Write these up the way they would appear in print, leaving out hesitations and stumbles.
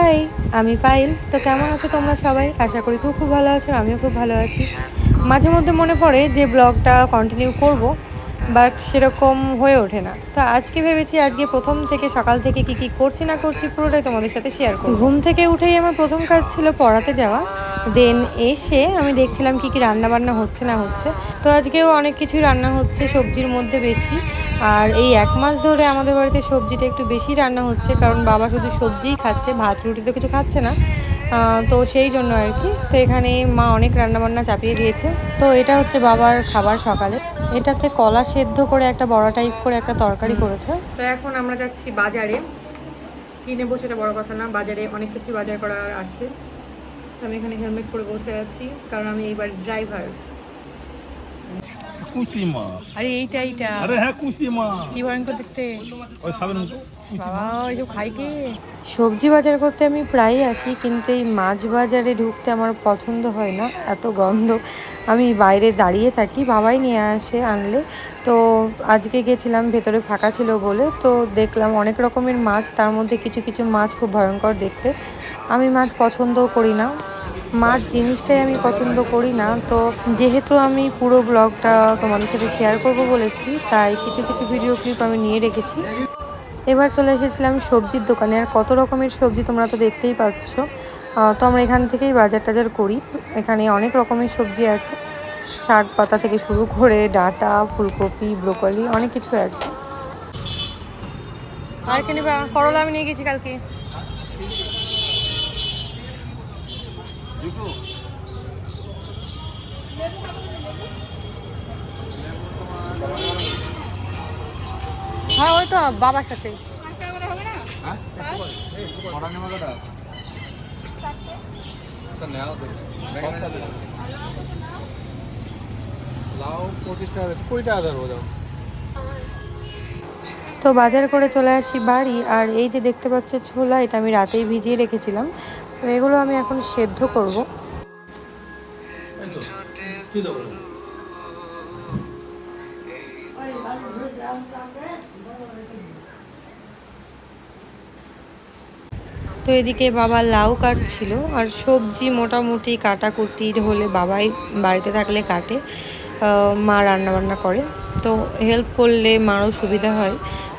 High, আমি পায়েল। তো কেমন আছো তোমরা সবাই? আশা করি খুব খুব ভালো আছো, আমিও খুব ভালো আছি। মাঝে মধ্যে মনে পড়ে যে ব্লগটা কন্টিনিউ করব, বাট সেরকম হয়ে ওঠে না। তো আজকে ভেবেছি আজকে প্রথম থেকে সকাল থেকে কি কি করছি না করছি পুরোটাই তোমাদের সাথে শেয়ার করব। ঘুম থেকে উঠেই আমার প্রথম কাজ ছিল পড়াতে যাওয়া। দেন এসে আমি দেখছিলাম কি কি রান্না বান্না হচ্ছে না হচ্ছে। তো আজকেও অনেক কিছুই রান্না হচ্ছে, সবজির মধ্যে বেশি। আর এই 1 মাস ধরে আমাদের বাড়িতে সবজিটা একটু বেশি রান্না হচ্ছে, কারণ বাবা শুধু সবজিই খাচ্ছে, ভাত রুটি তো কিছু খাচ্ছে না। তো সেই জন্য আর কি। তো এখানে মা অনেক রান্নাবান্না চাপিয়ে দিয়েছে। তো এটা হচ্ছে বাবার খাবার সকালে। এটাতে কলা সেদ্ধ করে একটা বড়া টাইপ করে একটা তরকারি করেছে। তো এখন আমরা যাচ্ছি বাজারে। কিনে বসে, এটা বড় কথা না, বাজারে অনেক কিছুই বাজার করার আছে। আমি এখানে হেলমেট পরে বসে আছি কারণ আমি এইবার ড্রাইভার। কুচি মাছ। আরে এইটা আরে হ্যাঁ, কুচি মাছ কি ভয়ঙ্কর দেখতে। ওই সাবের মতো কুচি বাবা, মাছ। এইসব খাই কে? সবজি বাজার করতে আমি প্রায়ই আসি, কিন্তু এই মাছ বাজারে ঢুকতে আমার পছন্দ হয় না, এত গন্ধ। আমি বাইরে দাঁড়িয়ে থাকি, বাবাই নিয়ে আসে আনলে। তো আজকে গেছিলাম, ভেতরে ফাঁকা ছিল বলে। তো দেখলাম অনেক রকমের মাছ, তার মধ্যে কিছু কিছু মাছ খুব ভয়ঙ্কর দেখতে। আমি মাছ পছন্দও করি না, মাছ জিনিসটাই আমি পছন্দ করি না। তো যেহেতু আমি পুরো ব্লগটা তোমাদের সাথে শেয়ার করব বলেছি, তাই কিছু কিছু ভিডিও ক্লিপ আমি নিয়ে রেখেছি। এবার চলে এসেছিলাম সবজির দোকানে। আর কত রকমের সবজি তোমরা তো দেখতেই পাচ্ছ। তো আমরা এখান থেকেই বাজার টাজার করি। এখানে অনেক রকমের সবজি আছে, শাক পাতা থেকে শুরু করে ডাঁটা, ফুলকপি, ব্রোকলি, অনেক কিছু আছে। আর কি নিবা? করলা আমি নিয়ে গেছি কালকে। হ্যাঁ, ওই তো বাবার সাথে। তো বাজার করে চলে আসি বাড়ি। আর এই যে দেখতে পাচ্ছ ছোলা, এটা আমি রাতেই ভিজিয়ে রেখেছিলাম। তো এগুলো আমি এখন সেদ্ধ করব। তো এদিকে বাবা লাউ কাটছিল। আর সবজি মোটামুটি কাটাকুটি হলে বাবাই বাড়িতে থাকলে কাটে, মা রান্নাবান্না করে। তো হেল্প করলে মারও সুবিধা হয়,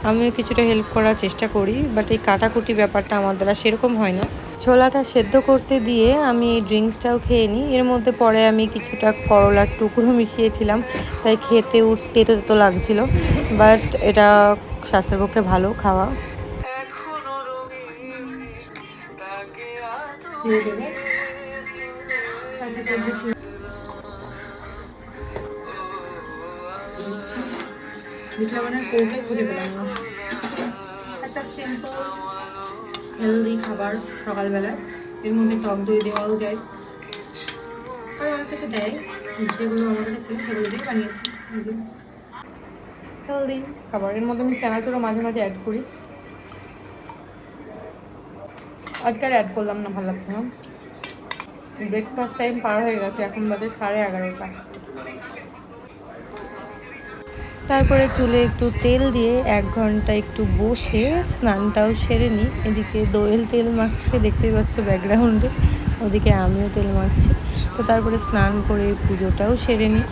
আমিও কিছুটা হেল্প করার চেষ্টা করি। বাট এই কাটাকুটি ব্যাপারটা আমার দ্বারা সেরকম হয় না। ছোলাটা সেদ্ধ করতে দিয়ে আমি এই ড্রিঙ্কসটাও খেয়ে নিই। এর মধ্যে পরে আমি কিছুটা করলার টুকরো মিশিয়েছিলাম, তাই খেতে তেতো তেতো লাগছিল। বাট এটা স্বাস্থ্যের পক্ষে ভালো খাওয়া। খুঁজে পেলাম না। একটা সিম্পল হেলদি খাবার সকালবেলা, এর মধ্যে টক দই দেওয়াও যায়, আর অনেক কিছু দেয়, যেগুলো আমার কাছে ছিল সেগুলো দিয়ে বানিয়েছি। হেলদি খাবার, এর মধ্যে আমি চানাচুরও মাঝে মাঝে অ্যাড করি। আজকে আর অ্যাড করলাম না, ভালো লাগছে না। ব্রেকফাস্ট টাইম পার হয়ে গেছে, এখন বাজে 11:30। তারপরে চুলে একটু তেল দিয়ে 1 ঘন্টা একটু বসে স্নানটাও সেরে নিই। এদিকে দোয়েল তেল মাখছে, দেখতেই পাচ্ছ ব্যাকগ্রাউন্ডে, ওদিকে আমিও তেল মাখছি। তো তারপরে স্নান করে পুজোটাও সেরে নিই।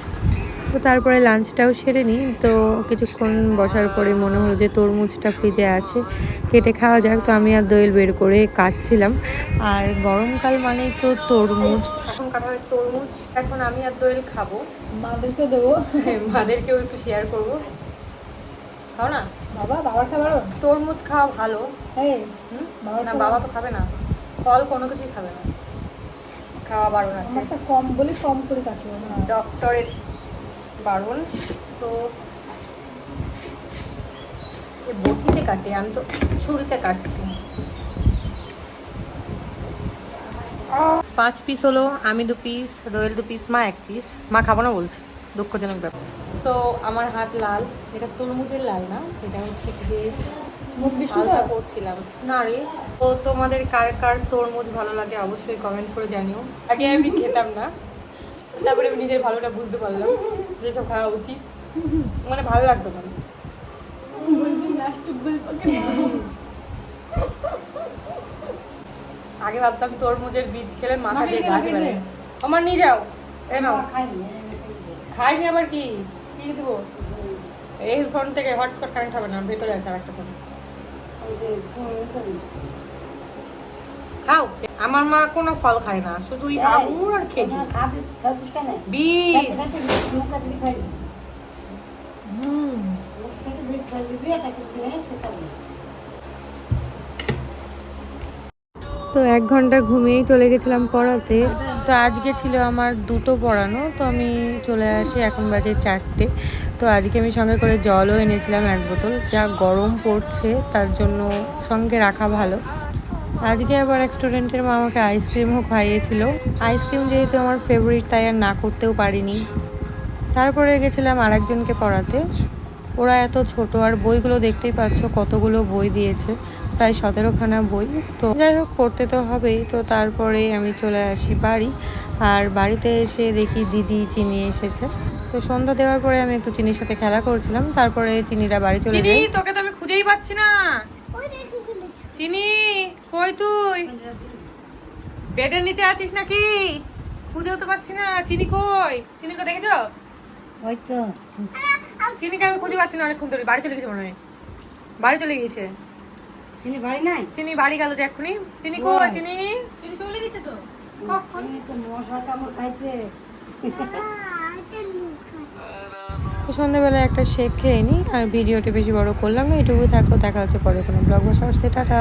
তো তারপরে লাঞ্চটাও সেরে নিই। তো কিছুক্ষণ বসার পরে মনে হলো যে তরমুজটা ফ্রিজে আছে, কেটে খাওয়া যাক। তো আমি আর দোয়েল বের করে কাটছিলাম। আর গরমকাল মানেই তো তরমুজ, এখন কাটা হয় তরমুজ। এখন আমি আর দোয়েল খাবো, মাদেরকেও দেবো, মাদেরকেও একটু শেয়ার করবো। খাও না বাবার খাবার, তরমুজ খাওয়া ভালো। না, বাবা তো খাবে না, ফল কোনো কিছুই খাবে না, খাওয়া বারণ আছে। কম বলে কম করে কাটবো না, ডক্টরের বারণ। তো বটিতে কাটে, আমি তো ছুরিতে কাটছি। 5 পিস হলো, আমি 2 পিস, দোয়েল 2 পিস, মা 1 পিস। মা খাবো না বলছে, দুঃখজনক ব্যাপার। তো আমার হাত লাল, এটা তরমুজের লাল না, এটা হচ্ছে যে হালকা করছিলাম না রে। তো তোমাদের কার কার তরমুজ ভালো লাগে অবশ্যই কমেন্ট করে জানিও। আগে আমি খেতাম না, তারপরে আমি নিজের ভালোটা বুঝতে পারলাম যেসব খাওয়া উচিত, মানে ভালো লাগতো না। আগে ভাবতাম তরমুজের বীজ খেলে মাথা দিয়ে গাছ বেড়ে। আমার নিয়ে যাও, এ নাও। খাইনি আবার কি কি দেবো? এই ফোন থেকে হটস্পট কানেক্ট হবে না, ভেতরে আছে আরেকটা ফোন। খাও। আমার মা কোনো ফল খায় না, শুধু আঙুর আর খেজুর বীজ। তো 1 ঘন্টা ঘুমিয়েই চলে গেছিলাম পড়াতে। তো আজকে ছিল আমার 2টো পড়ানো, তো আমি চলে আসি, এখন বাজে 4টে। তো আজকে আমি সঙ্গে করে জলও এনেছিলাম 1 বোতল, যা গরম পড়ছে তার জন্য সঙ্গে রাখা ভালো। আজকে আবার এক স্টুডেন্টের মা আমাকে আইসক্রিমও খাইয়েছিল। আইসক্রিম যেহেতু আমার ফেভারিট, তাই আর না করতেও পারিনি। তারপরে গেছিলাম আরেকজনকে পড়াতে। ওরা এত ছোট, আর বইগুলো দেখতেই পাচ্ছ কতগুলো বই দিয়েছে, প্রায় 17খানা বই। তো যাই হোক, পড়তে তো হবেই। তো তারপরে আমি চলে আসি বাড়ি, আর বাড়িতে এসে দেখি দিদি চিনি এসেছে। তো সন্ধ্যা দেওয়ার পরে আমি একটু চিনির সাথে খেলা করছিলাম, তারপরে চিনিরা বাড়ি চলে যায়। তোকে তো আমি খুঁজেই পাচ্ছি না। চিনি কই তুই? বেডের নিচে আছিস নাকি? খুঁজেও তো পাচ্ছি না। চিনি কই? চিনিকে দেখেছো? ওই তো চিনিকে আমি খুঁজে পাচ্ছি না অনেকক্ষণ ধরে। বাড়ি চলে গেছে মনে হয়, বাড়ি চলে গিয়েছে। চিনি বাড়ি নাই, চিনি বাড়ি গেল যে এক্ষুনি। চিনি কই? চিনি চিনি চলে গেছে তো। চিনি তো মশা কামড় খাইছে। তো সন্ধ্যাবেলা একটা শেক খেয়ে নিই, আর ভিডিওটি বেশি বড় করলাম না, এটুকুই থাকলো। দেখা হচ্ছে পরে কোনো ব্লগ বা শর্টসে। টাটা।